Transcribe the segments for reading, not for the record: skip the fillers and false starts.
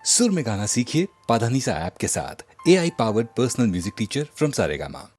सुर में गाना सीखिए पाधानीसा ऐप के साथ। AI powered personal music teacher from Saregama.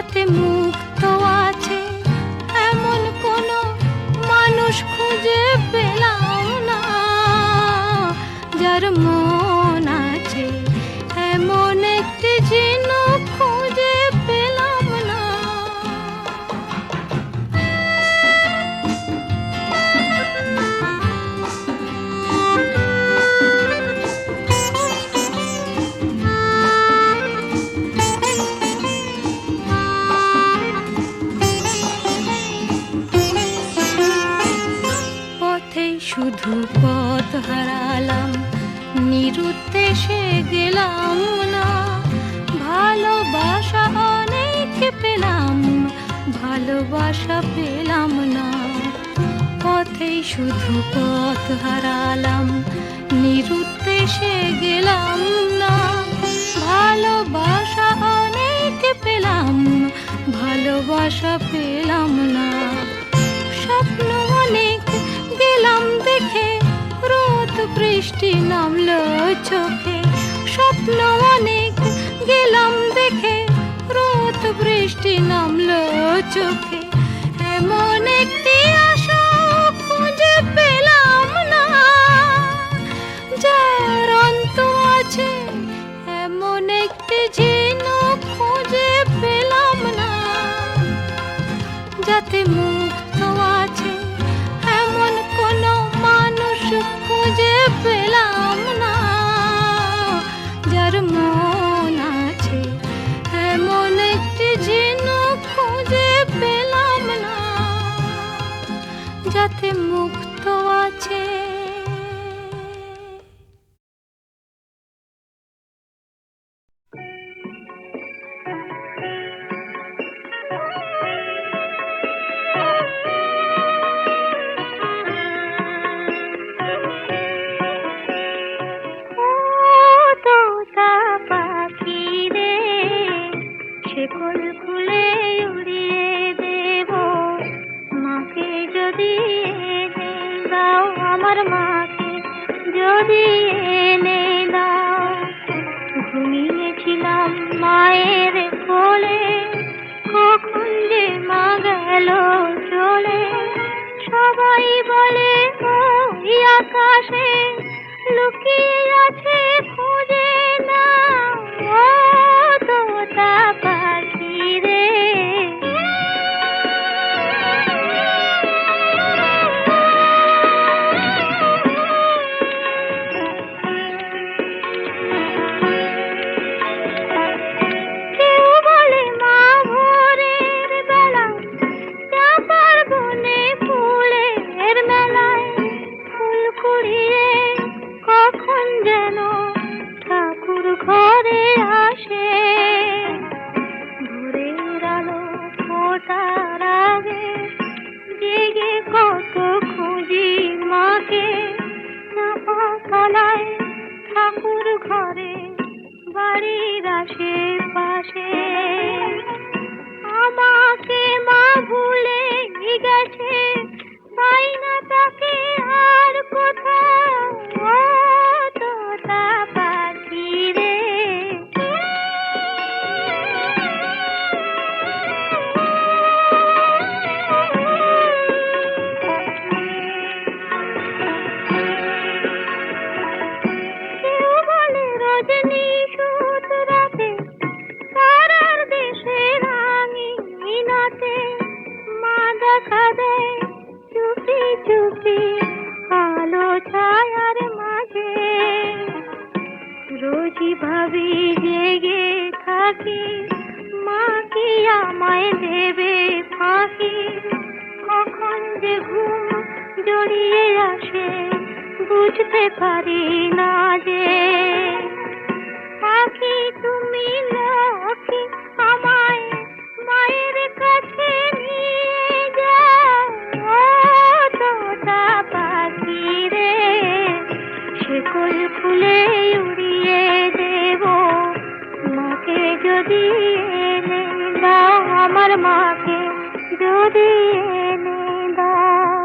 যাতে মুক্ত আছে এমন কোনো মানুষ খুঁজে পেলাম না, যার মন আছে এমন একটি ঝিনুক খুঁজে পেলাম না। পথেই শুধু পথ হারালাম, নিরুদ্দেশে গেলাম না, ভালোবাসা অনেক পেলাম, ভালোবাসা পেলাম না। পথেই শুধু পথ হারালাম, নিরুদ্দেশে গেলাম না, ভালোবাসা অনেক পেলাম, ভালোবাসা পেলাম না। স্বপ্ন অনেক গেলাম দেখে, রোদ বৃষ্টি নামলো চোখে। স্বপ্ন অনেক গেলাম দেখে, রোদ বৃষ্টি নামলো চোখে। এমন একটি আশা খুঁজে পেলাম না, যার অন্ত আছে এমন একটি ঝিনুক খুঁজে পেলাম না, যাতে মুক্ত আছে এমন কোনো মানুষ খুঁজে পেলাম না, যার মন আছে এমন একটি ঝিনুক খুঁজে পেলাম না, যাতে মুক্ত আছে। শেকল খুলে উড়িয়ে দেব মাকে যদি এনে দাও, আমার মাকে যদি এনে দাও। ঘুমিয়েছিলাম মায়ের কোলে, কখন যে মা গেল চলে। সবাই বলে ওই আকাশে লুকিয়ে আছে, খুঁজে না ও তোতা পাখি রে। কেউ বলে মা ভোরের বেলা চাপার বনে ফুলের মেলায় ফুল কুড়িয়ে কখন যেন ঠাকুর ঘরে আসে। ভোরের আলো ফোটার আগে জেগে কত খুঁজি মাকে, চাপা তলায় ঠাকুর ঘরে বাড়ির আশেপাশে। আমাকে মা ভুলে গেছে, পাই না তাকে আর কোথাও ও তোতা পাখি রে। কেউ বলে রজনী সুদ রাতে তারার দেশে রাঙিনাতে মা দেখা দেয় চুপি চুপি আলো ছায়ার মাঝে। রোজই ভাবি জেগে থাকি, মা কি আমায় দেবে ফাঁকি। কখন যে ঘুম জড়িয়ে আসে বুঝতে পারি না যে। পাখি তুমি লক্ষ্মী, আমায় মায়ের কাছে নিয়ে যাও ও তোতা পাখি রে। শেকল খুলে উড়িয়ে দেব মাকে যদি এনে দাও, আমার মাকে যদি এনে দাও।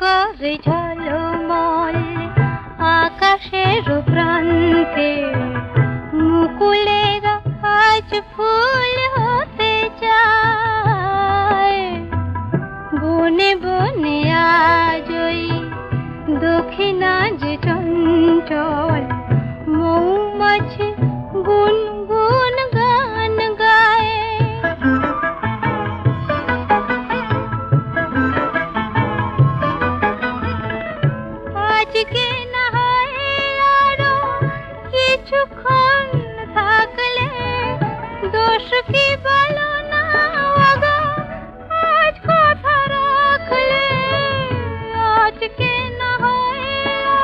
করে ঝলমল আকাশের প্রান্তে মুকুলের আজ ফুল হতে চায়। বনে বনে আজই দক্ষিণা যে চঞ্চল মৌমাছি গুনগুন গান গায়। আজকে না হয় আরো কিছুক্ষণ থাকলে দোষ কি বলো না ওগো আজ কথা রাখলে। আজকে না হয়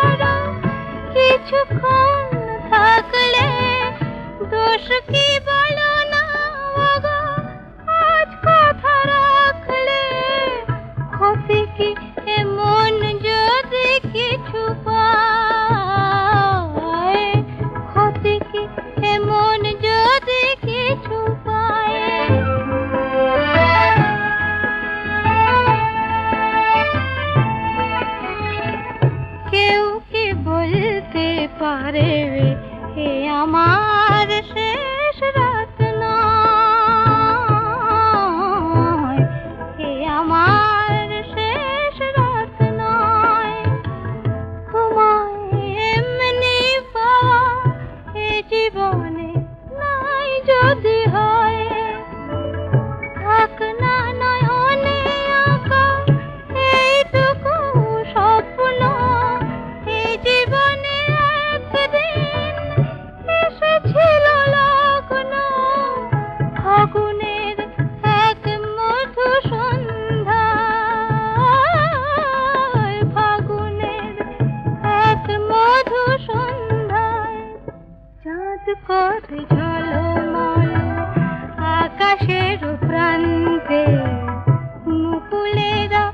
আরো কিছুক্ষণ থাকলে দোষ কি বলো না ওগো আজ কথা রাখলে। ক্ষতি কি এমন যদি কিছু পায়, ক্ষতি কি এমন যদি কিছু পায়। কেউ কি বলতে পারে হে আমার শেষ রাত নয়, হে আমার শেষ রাত নয়। তোমায় এমনি পাওয়া এ জীবনে নাই যদি হয়। থাক না নয়নে আঁকা এইটুকু স্বপ্ন, এই জীবনে একদিন এসেছিল লগ্ন। ফাগুনের এক মধু সন্ধ্যায়, ফাগুনের এক মধু সন্ধ্যায় চাঁদ করে ঝলমল আকাশের প্রান্তে মুকুলেরা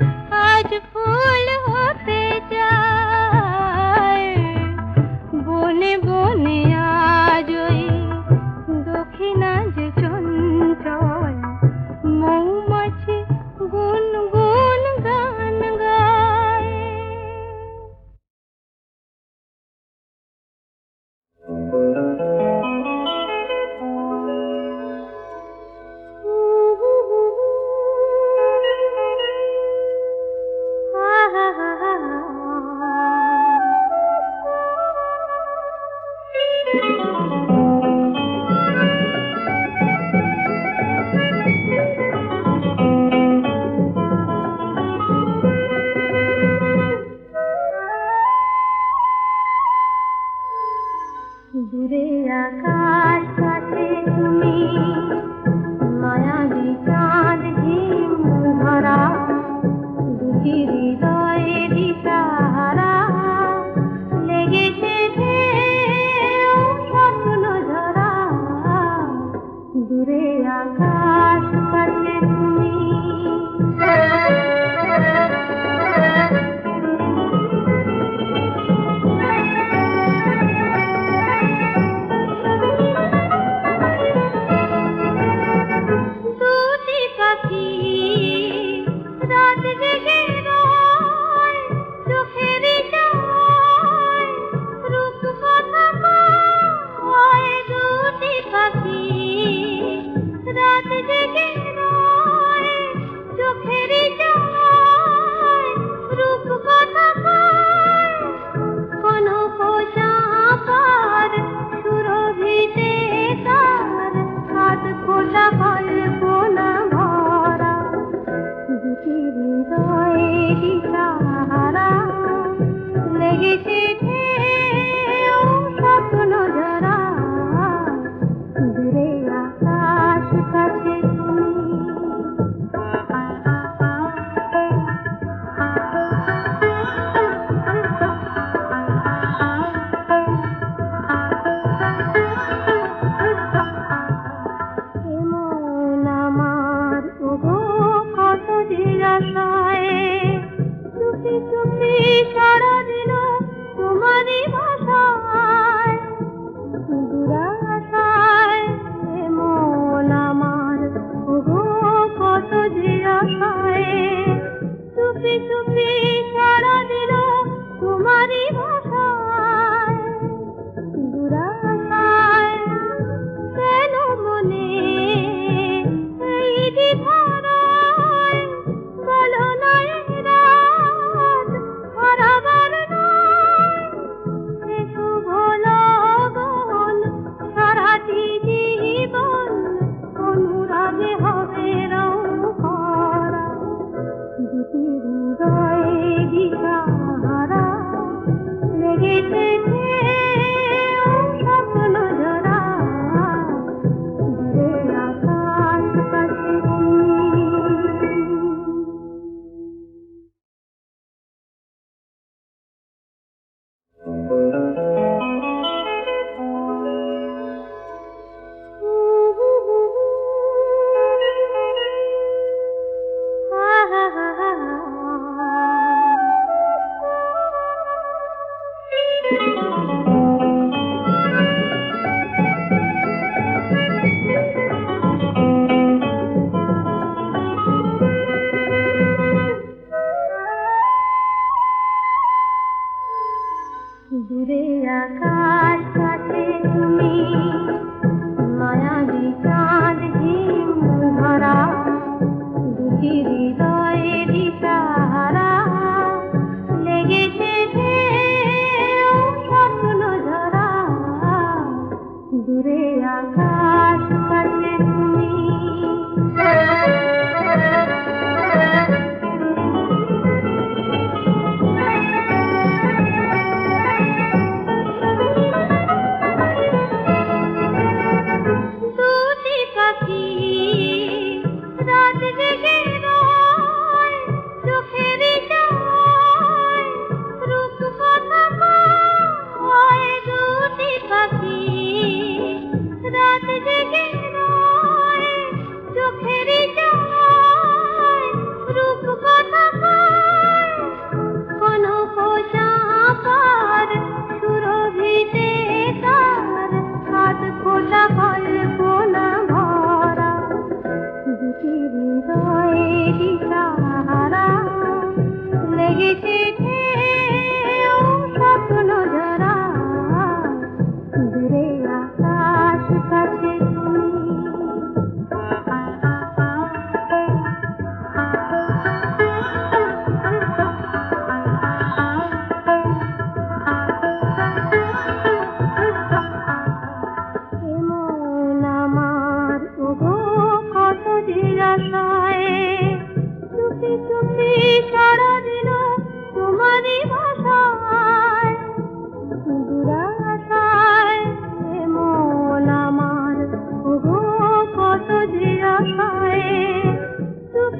আজ ফুল হতে যায়। বনে বনে আজই দক্ষিণা যে চঞ্চল মৌমাছি গুনগুন গান গায়। দূরে আকাশ কাছে তুমি মায়াবী চাঁদ ঝিম ধরা দুটি হৃদয়ে দিশাহারা লেগেছে স্বপ্ন ঝরা। দূরে আকাশ কাছে তুমি রাত জেগে রয় চোখের চায় রূপ কথা কয়। দুটি পাখি রাত জেগে রয় চোখের চায়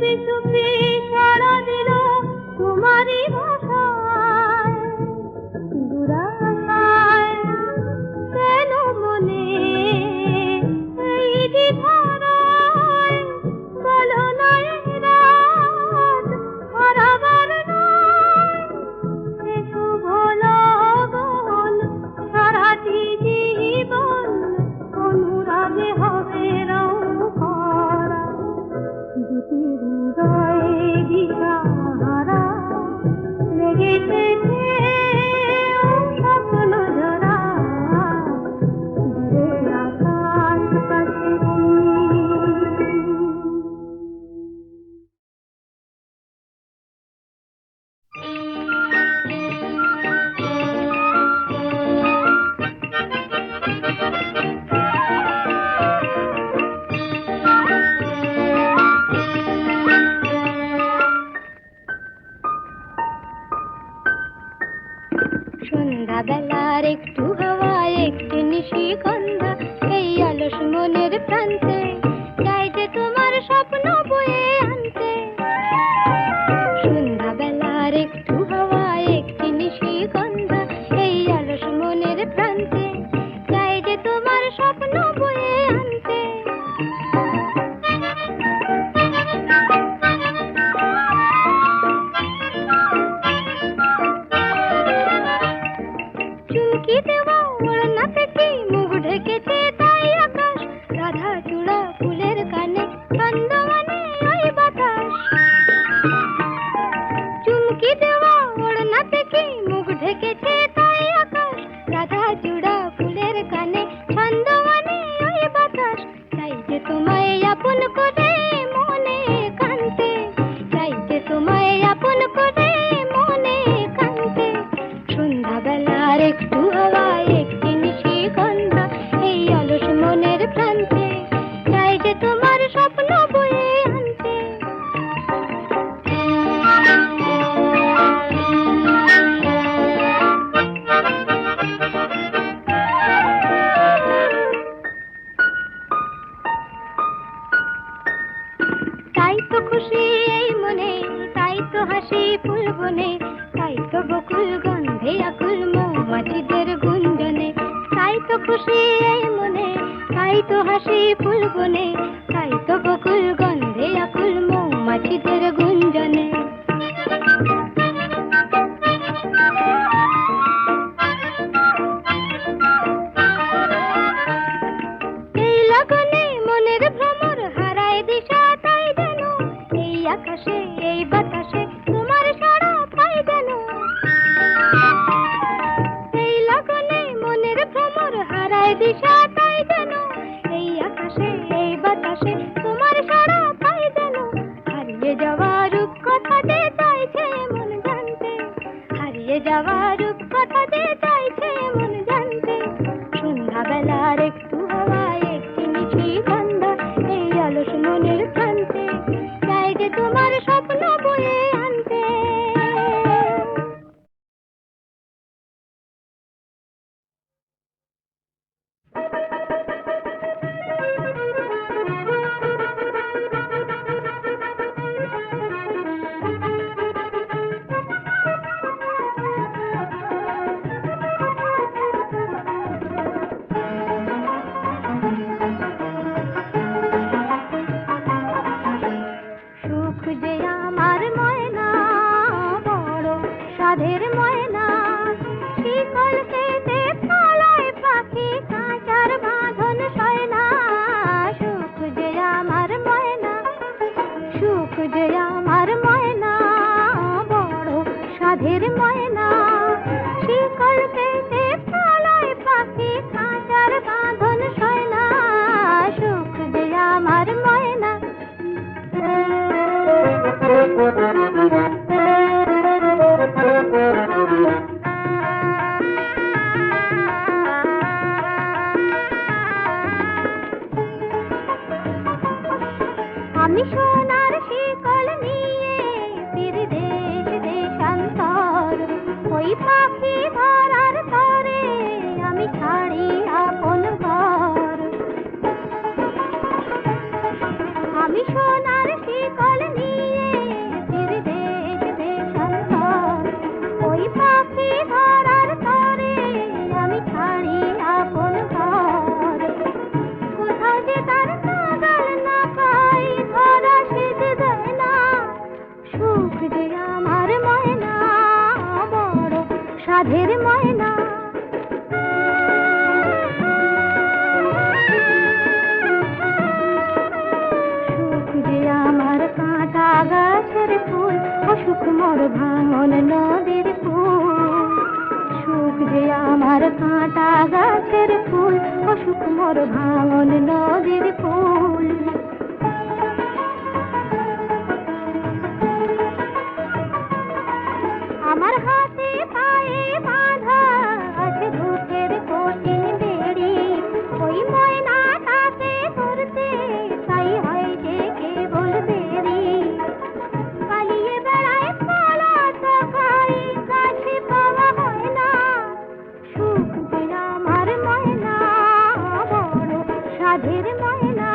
চুপি চুপি সাড়া দিল তোমারই ভাষায় দুরাশায় কেন মনে এই দ্বিধারায় বলো না এ রাত হারাবার নয় এ শুভ লগন সারাটি জীবন অনুরাগে হবে রং করা দুটি হৃদয়ে দিশাহারা লেগেছে স্বপ্ন ঝরা দূরে আকাশ কাছে সন্ধ্যাবেলার একটু হাওয়া একটু নিশিগন্ধা এই অলস মনের প্রান্তে চাই যে তোমার স্বপ্ন বয়ে আনতে সন্ধ্যাবেলার একটু হাওয়া একটু নিশিগন্ধা এই অলস মনের প্রান্তে চাই যে তোমার স্বপ্ন বয়ে আনতে চুমকি দেওয়া ওড়না থেকে মুখ ঢেকেছে তাই আকাশ রাধা চূড়া ফুলের কানে ছন্দমানে ওই বাতাস চুমকি দেওয়া ওড়না থেকে মুখ ঢেকেছে তাই আকাশ রাধা চূড়া ফুলের কানে ছন্দমানে ওই বাতাস চাই যে তোমায় আপন করে মনে কান্তে চাই যে তোমায় আপন করে মনে কান্তে সন্ধ্যাবেলার একটু হাওয়া একটি নিশিগন্ধা এই অলস মনের প্রান্তে চাই যে তোমার স্বপ্ন বয়ে আনতে তাই তো খুশি এই মনে তাই তো হাসি ফুল বনে তাই তো বকুল গন্ধে আকুল মৌমাছিদের গুঞ্জনে তাই তো খুশি এই মনে তাই তো হাসি ফুল বনে তাই তো বকুল গন্ধে আকুল মৌমাছিদের গুঞ্জনে এই লগনে মনের ভ্রমর হারায় দিশা তাই যেন এই আকাশে এই বাতাসে তোমার সাড়া পাই যেন এই লগনে মনের ভ্রমর হারায় দিশা তাই যেন এই আকাশে এই বাতাসে তোমার সাড়া পাই যেন হারিয়ে যাওয়া রূপ কথা যে চাইছে মন জানতে হারিয়ে যাওয়া রূপ কথা যে চাইছে মন জানতে সন্ধ্যাবেলার একটু হাওয়া একটি নিশিগন্ধা এই অলস মনের প্রান্তে চাই যে তোমার স্বপ্ন বয়ে আনতে সুখ যে আমার ময়না বড় সাধের ময়না শিকল কেটে পালায় পাখি কাঁচার বাঁধন সয় না সুখ যে আমার ময়না সুখ যে আমার ময়না বড় সাধের ময়না শিকল কেটে পালায় পাখি কাঁচার বাঁধন সয় না সুখ যে আমার ময়না আমি সোনার শিকল নিয়ে ফিরে দেশ দেশান্তর ওই পাখি ধরার তরে আমি ছাড়ি আপন ঘর আমি সোনার শিকল নিয়ে অসুখ মোর ভাঙন নদীর ফুল, সুখ যে আমার কাঁটা গাছের ফুল, অসুখ মোর ভাঙন নদীর ফুল। আমার হাতে পায়ে বাঁধা আছে দুঃখের কঠিন বেড়ি, ওই ময়নাটাকে করতে তাই হয় যে কেবল দেরি। পালিয়ে বেড়ায় পলাশ খাই, কাছে পাওয়া হয় না, সুখ যে আমার ময়না বড় সাধের ময়না।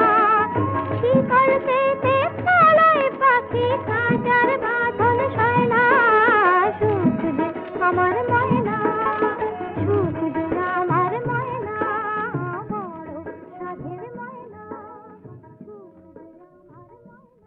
শিকল পেতে পালায় পাখি, কাঁচার বাঁধন সয় না, সুখ যে আমার ময়না, সুখ যে আমার ময়না বড় সাধের ময়না, সুখ যে আমার ময়না।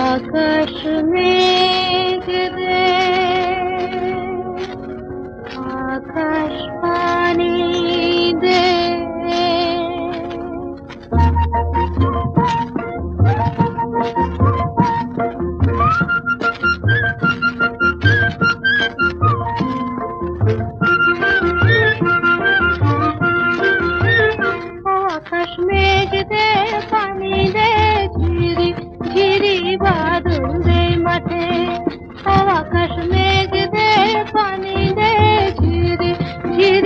आकाश मेघ दे, आकाश पानी दे, आकाश मेघ दे, पानी दे, झिरी झिरी बादल दे माथे। आकाश मेघ दे, पानी दे, झिरी झिरी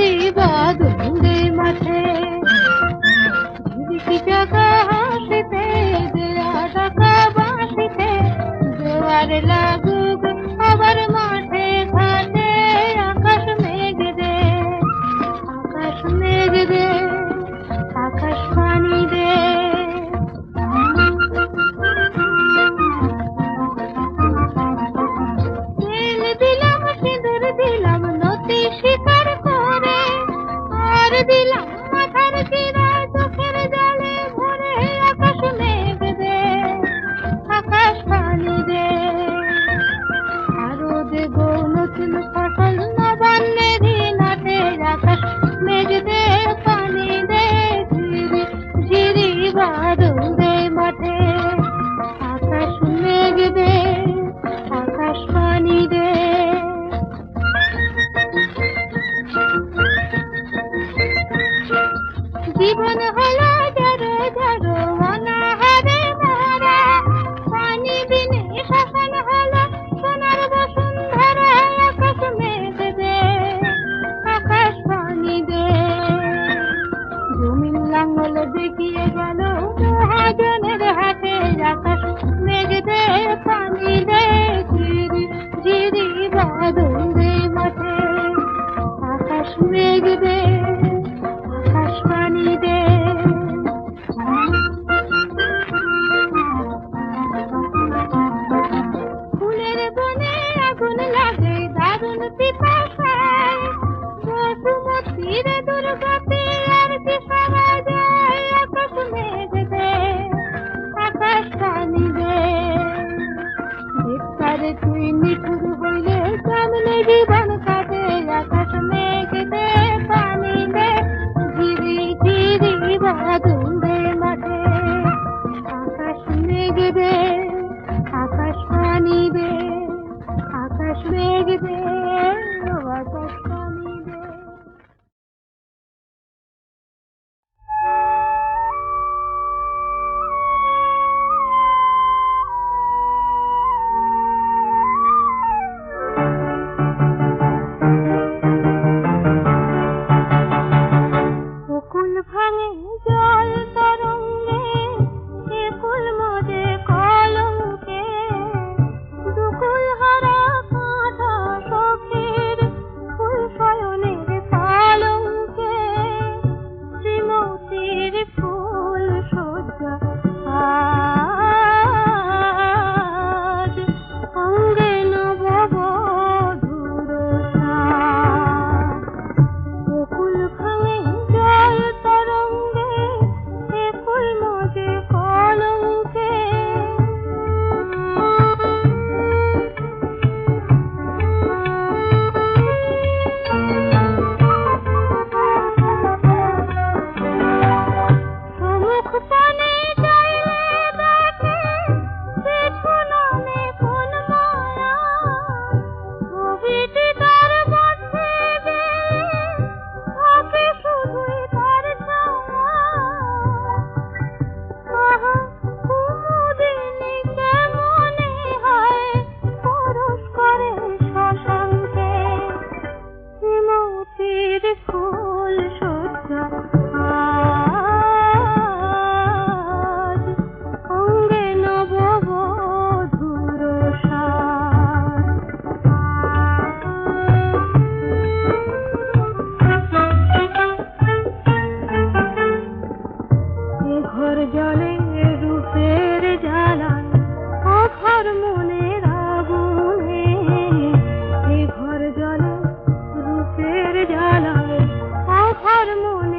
জীবন হলো ঝড়ো ঝড়ো অনাহারে মরা, পানি বিনে শ্মশান হলো সোনার বসুন্ধরা। আকাশ মেঘ দে, আকাশ পানি দে, জমিন লাঙ্গল দেখিয়ে গেল মহাজনের হাতে। আকাশ মেঘ দে, পানি দে, ঝিরি ঝিরি বাদল দে মাঠে। আকাশ মেঘ দে, আকাশ পানি দে। ফুলের বনে আগুন লাগে দারুণ পিপাসায়, বসুমতীর দুর্গতি আর কি সারা যায়। আকাশ মেঘ দে, আকাশ পানি দে, বেকারে তুই নিঠুর হইলে কেমনে জীবন কাটে। আকাশ মেঘ দে, পানি দে, ঝিরি ঝিরি বাদল দে মাঠে। আকাশ মেঘ দে, আকাশ পানি দে, আকাশ মেঘ দে, আকাশ পানি দে। বকুল ভাঙে জল তরঙ্গে, একুল মজে কলঙ্কে, দুকুল হারা কাঁধা চোখের ফুল শয়নের পালঙ্কে। শ্রীমতীর ফুল সজ্জা আজ অঙ্গে নববধূর সাজ। বকুল ভাঙে জল তরঙ্গে, একুল মজে কলঙ্কে। সমুখ পানে চাইলে দেখে পেছনে কোন মায়া, ছবিটি তার মধ্যে থাকে শুধুই তার ছায়া। আহা কুমুদিনী কেমনে হয় পরশ করে শশাঙ্কে। শ্রীমতীর ফুল সজ্জা আজ অঙ্গে নববধূর সাজ। এ ঘর জলে রূপের জ্বালায়, অঘর মনের আগুনে। এ ঘর জলে রূপের জ্বালায়, অঘর মনের